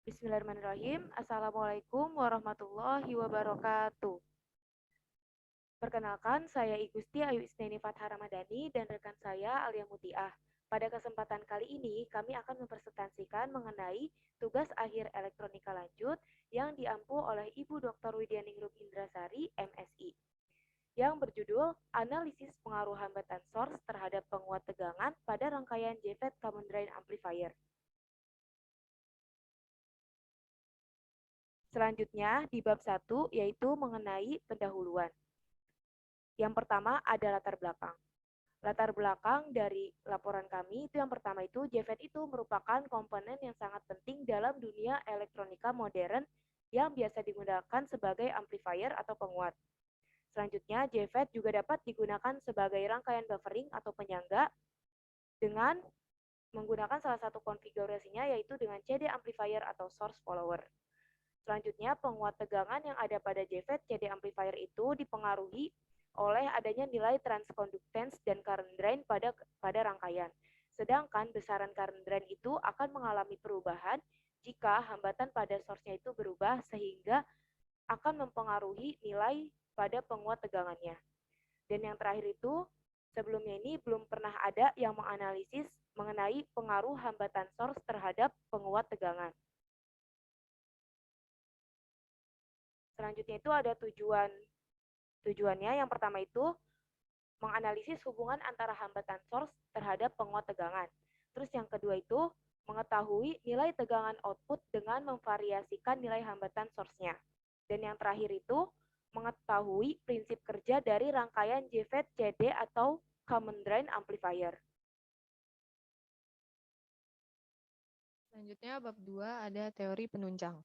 Bismillahirrahmanirrahim. Assalamualaikum warahmatullahi wabarakatuh. Perkenalkan, saya Igusti Ayu Isneni Fathah Ramadhani dan rekan saya Alia Mutiah. Pada kesempatan kali ini, kami akan mempresentasikan mengenai tugas akhir elektronika lanjut yang diampu oleh Ibu Dr. Widyaningrum Indrasari, MSI, yang berjudul Analisis Pengaruh Hambatan Source terhadap Penguat Tegangan pada Rangkaian JFET Common Drain Amplifier. Selanjutnya di bab 1 yaitu mengenai pendahuluan. Yang pertama ada latar belakang. Latar belakang dari laporan kami itu yang pertama itu JFET itu merupakan komponen yang sangat penting dalam dunia elektronika modern yang biasa digunakan sebagai amplifier atau penguat. Selanjutnya JFET juga dapat digunakan sebagai rangkaian buffering atau penyangga dengan menggunakan salah satu konfigurasinya yaitu dengan CD amplifier atau source follower. Selanjutnya, penguat tegangan yang ada pada JFET CD amplifier itu dipengaruhi oleh adanya nilai transconductance dan current drain pada rangkaian. Sedangkan besaran current drain itu akan mengalami perubahan jika hambatan pada source-nya itu berubah sehingga akan mempengaruhi nilai pada penguat tegangannya. Dan yang terakhir itu, sebelumnya ini belum pernah ada yang menganalisis mengenai pengaruh hambatan source terhadap penguat tegangan. Selanjutnya itu ada tujuannya. Yang pertama itu menganalisis hubungan antara hambatan source terhadap penguat tegangan. Terus yang kedua itu mengetahui nilai tegangan output dengan memvariasikan nilai hambatan source-nya. Dan yang terakhir itu mengetahui prinsip kerja dari rangkaian JFET CD atau Common Drain Amplifier. Selanjutnya bab 2 ada teori penunjang.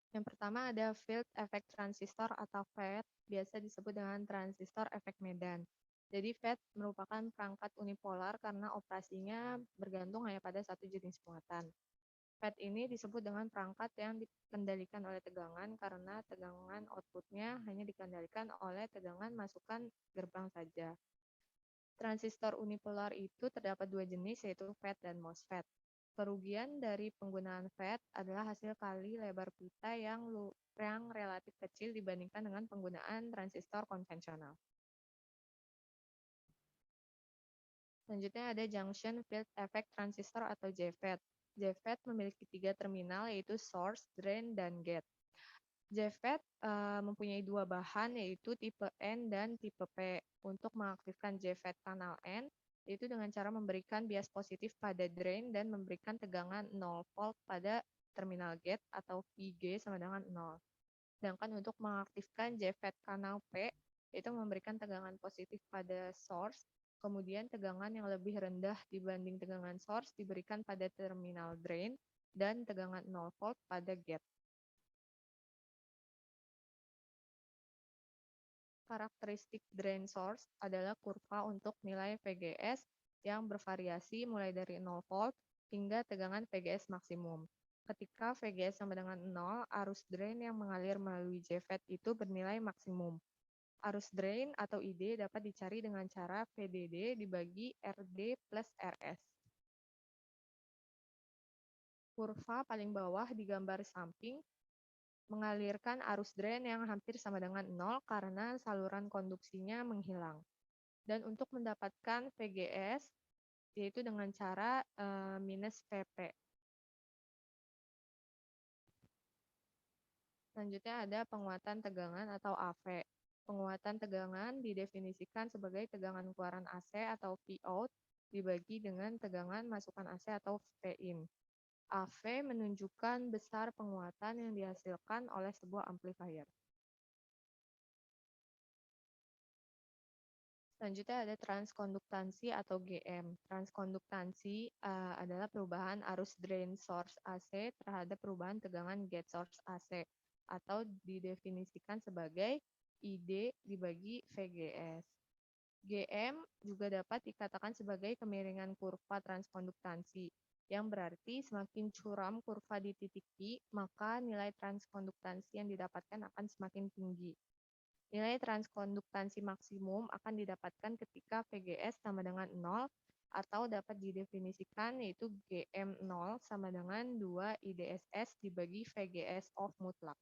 Yang pertama ada field effect transistor atau FET, biasa disebut dengan transistor efek medan. Jadi FET merupakan perangkat unipolar karena operasinya bergantung hanya pada satu jenis muatan. FET ini disebut dengan perangkat yang dikendalikan oleh tegangan karena tegangan outputnya hanya dikendalikan oleh tegangan masukan gerbang saja. Transistor unipolar itu terdapat dua jenis yaitu FET dan MOSFET. Kerugian dari penggunaan FET adalah hasil kali lebar pita yang relatif kecil dibandingkan dengan penggunaan transistor konvensional. Selanjutnya ada junction field effect transistor atau JFET. JFET memiliki tiga terminal yaitu source, drain, dan gate. JFET mempunyai dua bahan yaitu tipe N dan tipe P. Untuk mengaktifkan JFET kanal N, yaitu dengan cara memberikan bias positif pada drain dan memberikan tegangan 0 volt pada terminal gate atau VG sama dengan 0. Sedangkan untuk mengaktifkan JFET kanal P, yaitu memberikan tegangan positif pada source, kemudian tegangan yang lebih rendah dibanding tegangan source diberikan pada terminal drain, dan tegangan 0 volt pada gate. Karakteristik drain source adalah kurva untuk nilai VGS yang bervariasi mulai dari 0 volt hingga tegangan VGS maksimum. Ketika VGS sama dengan 0, arus drain yang mengalir melalui JFET itu bernilai maksimum. Arus drain atau ID dapat dicari dengan cara VDD dibagi RD plus RS. Kurva paling bawah di gambar samping mengalirkan arus drain yang hampir sama dengan 0 karena saluran konduksinya menghilang. Dan untuk mendapatkan VGS, yaitu dengan cara minus PP. Selanjutnya ada penguatan tegangan atau AV. Penguatan tegangan didefinisikan sebagai tegangan keluaran AC atau Vout dibagi dengan tegangan masukan AC atau Vin. AV menunjukkan besar penguatan yang dihasilkan oleh sebuah amplifier. Selanjutnya ada transkonduktansi atau GM. Transkonduktansi adalah perubahan arus drain source AC terhadap perubahan tegangan gate source AC atau didefinisikan sebagai ID dibagi VGS. GM juga dapat dikatakan sebagai kemiringan kurva transkonduktansi, yang berarti semakin curam kurva di titik P, maka nilai transkonduktansi yang didapatkan akan semakin tinggi. Nilai transkonduktansi maksimum akan didapatkan ketika VGS sama dengan 0 atau dapat didefinisikan yaitu GM0 sama dengan 2 IDSS dibagi VGS of mutlak.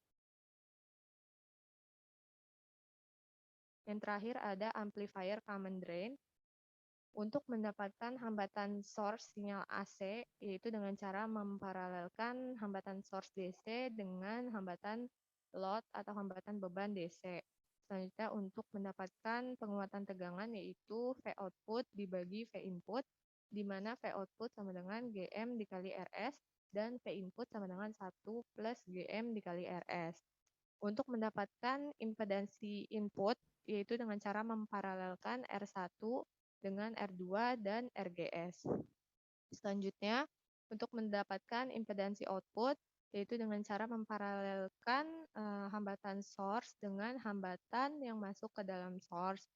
Yang terakhir ada amplifier common drain. Untuk mendapatkan hambatan source sinyal AC, yaitu dengan cara memparalelkan hambatan source DC dengan hambatan load atau hambatan beban DC. Selanjutnya untuk mendapatkan penguatan tegangan yaitu V output dibagi V input, di mana V output sama dengan GM dikali RS dan V input sama dengan 1 plus GM dikali RS. Untuk mendapatkan impedansi input, yaitu dengan cara memparalelkan R1 dengan R2 dan RGS. Selanjutnya, untuk mendapatkan impedansi output, yaitu dengan cara memparalelkan hambatan source dengan hambatan yang masuk ke dalam source.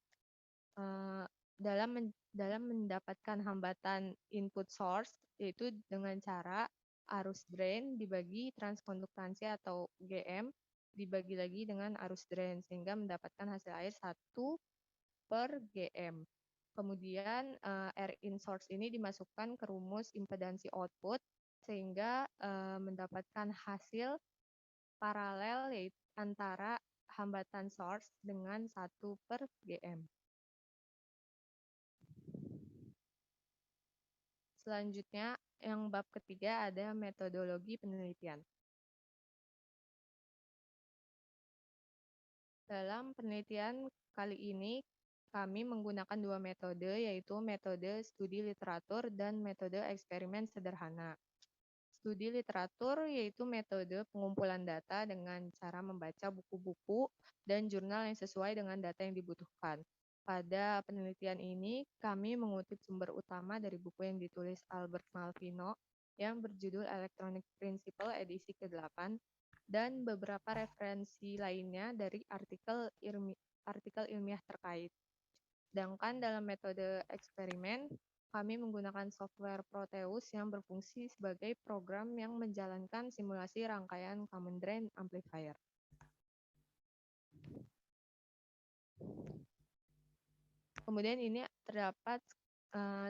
Dalam mendapatkan hambatan input source, yaitu dengan cara arus drain dibagi transkonduktansi atau GM, dibagi lagi dengan arus drain, sehingga mendapatkan hasil air 1 per GM. Kemudian R in source ini dimasukkan ke rumus impedansi output sehingga mendapatkan hasil paralel yaitu antara hambatan source dengan 1 per GM. Selanjutnya, yang bab ketiga ada metodologi penelitian. Dalam penelitian kali ini, kami menggunakan 2 metode, yaitu metode studi literatur dan metode eksperimen sederhana. Studi literatur yaitu metode pengumpulan data dengan cara membaca buku-buku dan jurnal yang sesuai dengan data yang dibutuhkan. Pada penelitian ini, kami mengutip sumber utama dari buku yang ditulis Albert Malvino yang berjudul Electronic Principle edisi ke-8 dan beberapa referensi lainnya dari artikel ilmiah terkait. Sedangkan dalam metode eksperimen, kami menggunakan software Proteus yang berfungsi sebagai program yang menjalankan simulasi rangkaian common drain amplifier. Kemudian ini terdapat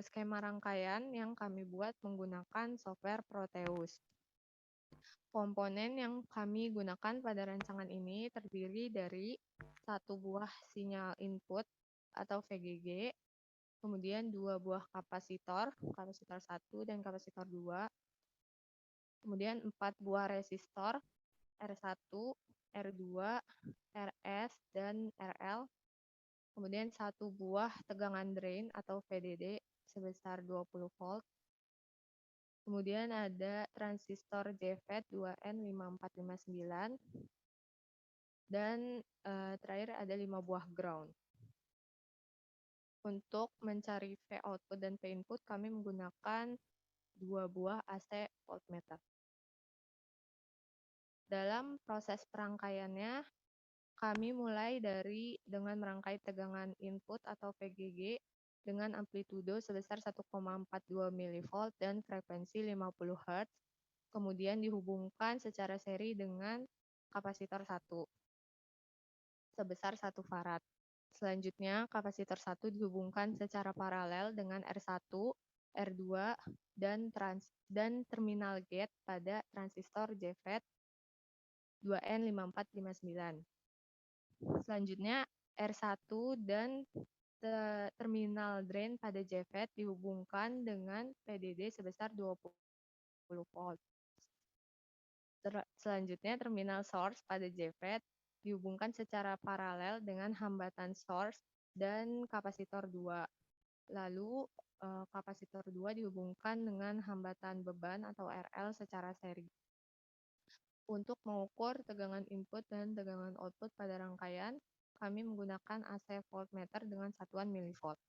skema rangkaian yang kami buat menggunakan software Proteus. Komponen yang kami gunakan pada rancangan ini terdiri dari 1 buah sinyal input atau VGG, kemudian 2 buah kapasitor 1 dan kapasitor 2, kemudian 4 buah resistor R1, R2, RS, dan RL, kemudian 1 buah tegangan drain atau VDD sebesar 20 volt, kemudian ada transistor JFET 2N5459, dan terakhir ada 5 buah ground. Untuk mencari V output dan V input, kami menggunakan 2 buah AC voltmeter. Dalam proses perangkaiannya, kami mulai dengan merangkai tegangan input atau VGG dengan amplitudo sebesar 1,42 mV dan frekuensi 50 Hz, kemudian dihubungkan secara seri dengan kapasitor 1 sebesar 1 farad. Selanjutnya, kapasitor 1 dihubungkan secara paralel dengan R1, R2, dan terminal gate pada transistor JFET 2N5459. Selanjutnya, R1 dan terminal drain pada JFET dihubungkan dengan PDD sebesar 20 volt. Selanjutnya, terminal source pada JFET dihubungkan secara paralel dengan hambatan source dan kapasitor 2. Lalu, kapasitor 2 dihubungkan dengan hambatan beban atau RL secara seri. Untuk mengukur tegangan input dan tegangan output pada rangkaian, kami menggunakan AC voltmeter dengan satuan milivolt.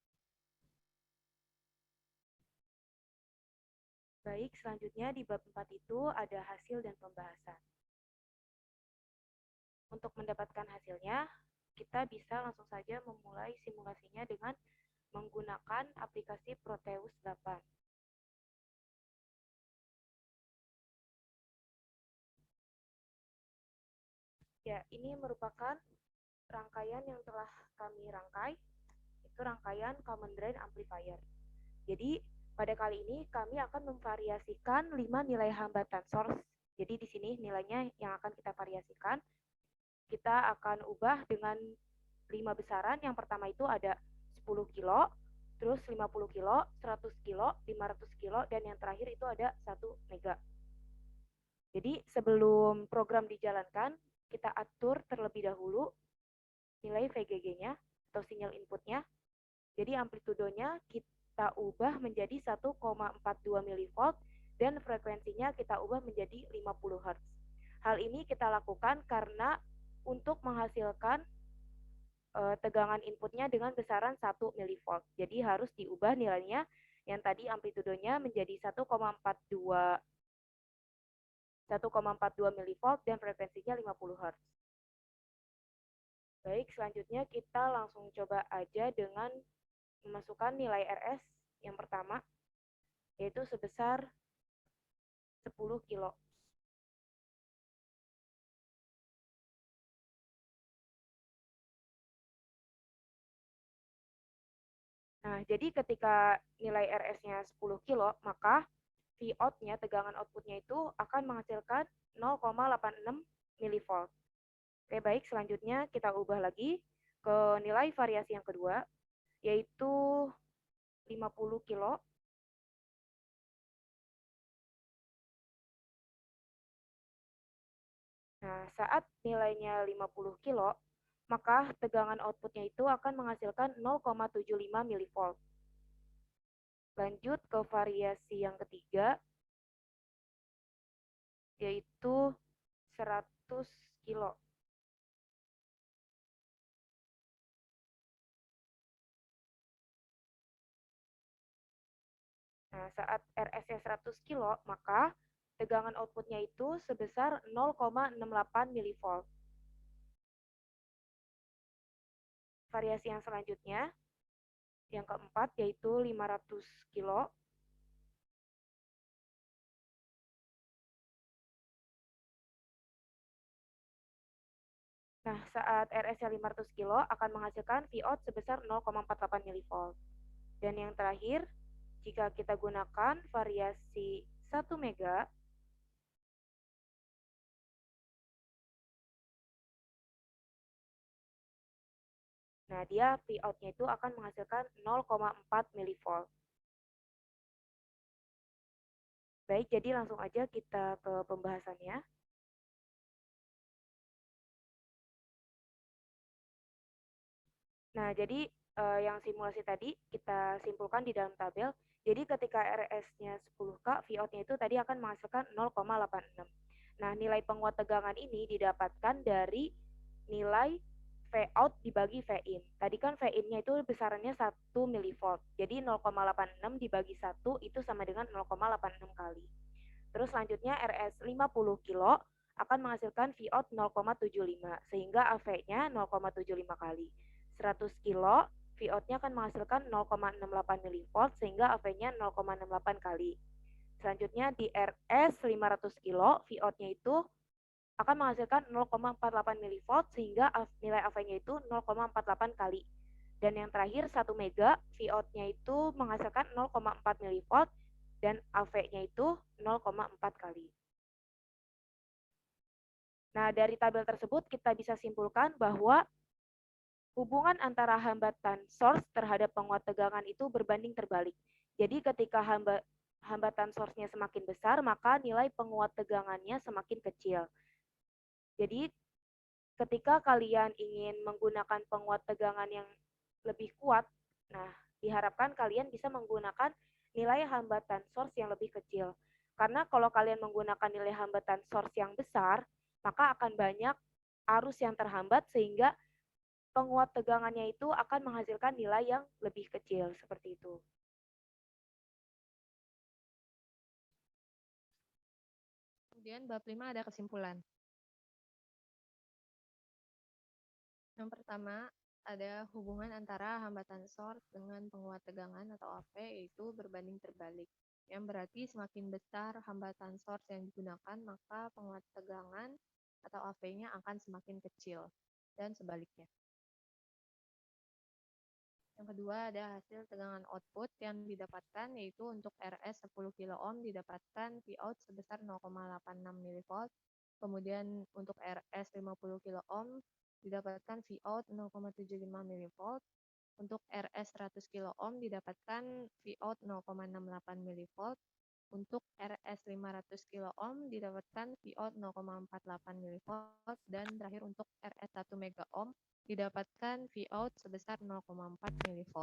Baik, selanjutnya di bab 4 itu ada hasil dan pembahasan. Untuk mendapatkan hasilnya, kita bisa langsung saja memulai simulasinya dengan menggunakan aplikasi Proteus 8. Ya, ini merupakan rangkaian yang telah kami rangkai, itu rangkaian common drain amplifier. Jadi pada kali ini kami akan memvariasikan 5 nilai hambatan source. Jadi di sini nilainya yang akan kita variasikan, kita akan ubah dengan 5 besaran. Yang pertama itu ada 10 kilo, terus 50 kilo, 100 kilo, 500 kilo, dan yang terakhir itu ada 1 mega. Jadi sebelum program dijalankan, kita atur terlebih dahulu nilai VGG-nya atau sinyal inputnya. Jadi amplitudonya kita ubah menjadi 1,42 mV dan frekuensinya kita ubah menjadi 50 Hz. Hal ini kita lakukan karena untuk menghasilkan tegangan inputnya dengan besaran 1 mV. Jadi harus diubah nilainya yang tadi amplitudonya menjadi 1,42 mV dan frekuensinya 50 Hz. Baik, selanjutnya kita langsung coba aja dengan memasukkan nilai RS yang pertama, yaitu sebesar 10 kilo. Nah, jadi ketika nilai RS-nya 10 kilo, maka Vout-nya, tegangan output-nya itu akan menghasilkan 0,86 mV. Oke, baik. Selanjutnya kita ubah lagi ke nilai variasi yang kedua, yaitu 50 kilo. Nah, saat nilainya 50 kilo, maka tegangan output-nya itu akan menghasilkan 0,75 mV. Lanjut ke variasi yang ketiga, yaitu 100 kilo. Nah, saat RS-nya 100 kilo, maka tegangan output-nya itu sebesar 0,68 mV. Variasi yang selanjutnya, yang keempat, yaitu 500 kilo. Nah, saat RS-nya 500 kilo akan menghasilkan Vout sebesar 0,48 mV. Dan yang terakhir, jika kita gunakan variasi 1 mega, nah dia Vout-nya itu akan menghasilkan 0,4 mV. Baik, jadi langsung aja kita ke pembahasannya. Nah, jadi yang simulasi tadi kita simpulkan di dalam tabel. Jadi ketika RS-nya 10K, Vout-nya itu tadi akan menghasilkan 0,86. Nah, nilai penguat tegangan ini didapatkan dari nilai Vout dibagi Vin. Tadi kan Vin-nya itu besarannya 1 mV. Jadi 0,86 dibagi 1 itu sama dengan 0,86 kali. Terus selanjutnya RS 50 kilo akan menghasilkan Vout 0,75 sehingga AV-nya 0,75 kali. 100 kilo Vout-nya akan menghasilkan 0,68 mV sehingga AV-nya 0,68 kali. Selanjutnya di RS 500 kilo Vout-nya itu akan menghasilkan 0,48 mV sehingga nilai AV-nya itu 0,48 kali. Dan yang terakhir 1 mega Vout-nya itu menghasilkan 0,4 mV dan AV-nya itu 0,4 kali. Nah, dari tabel tersebut kita bisa simpulkan bahwa hubungan antara hambatan source terhadap penguat tegangan itu berbanding terbalik. Jadi ketika hambatan source-nya semakin besar, maka nilai penguat tegangannya semakin kecil. Jadi ketika kalian ingin menggunakan penguat tegangan yang lebih kuat, nah diharapkan kalian bisa menggunakan nilai hambatan source yang lebih kecil. Karena kalau kalian menggunakan nilai hambatan source yang besar, maka akan banyak arus yang terhambat sehingga penguat tegangannya itu akan menghasilkan nilai yang lebih kecil seperti itu. Kemudian bab 5 ada kesimpulan. Yang pertama, ada hubungan antara hambatan source dengan penguat tegangan atau AV yaitu berbanding terbalik. Yang berarti semakin besar hambatan source yang digunakan, maka penguat tegangan atau AV-nya akan semakin kecil, dan sebaliknya. Yang kedua ada hasil tegangan output yang didapatkan, yaitu untuk RS 10 kilo ohm didapatkan Vout sebesar 0,86 mV. Kemudian untuk RS 50 kilo ohm didapatkan Vout 0,75 mV. Untuk RS 100 kilo ohm didapatkan Vout 0,68 mV. Untuk RS 500 kilo ohm didapatkan Vout 0,48 mV. Dan terakhir untuk RS 1 mega ohm didapatkan Vout sebesar 0,4 mV.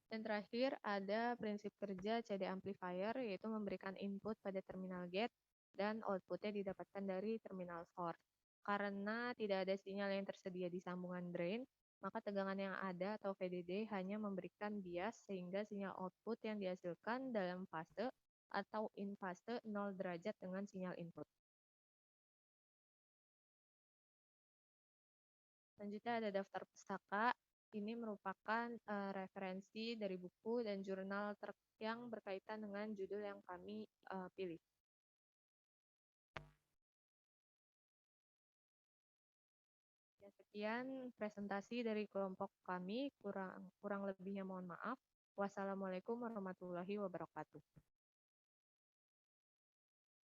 Dan terakhir ada prinsip kerja CD amplifier, yaitu memberikan input pada terminal gate dan outputnya didapatkan dari terminal source. Karena tidak ada sinyal yang tersedia di sambungan drain, maka tegangan yang ada atau VDD hanya memberikan bias sehingga sinyal output yang dihasilkan dalam fase atau in fase 0 derajat dengan sinyal input. Selanjutnya ada daftar pustaka. Ini merupakan referensi dari buku dan jurnal yang berkaitan dengan judul yang kami pilih. Ya, sekian presentasi dari kelompok kami. Kurang lebihnya mohon maaf. Wassalamualaikum warahmatullahi wabarakatuh.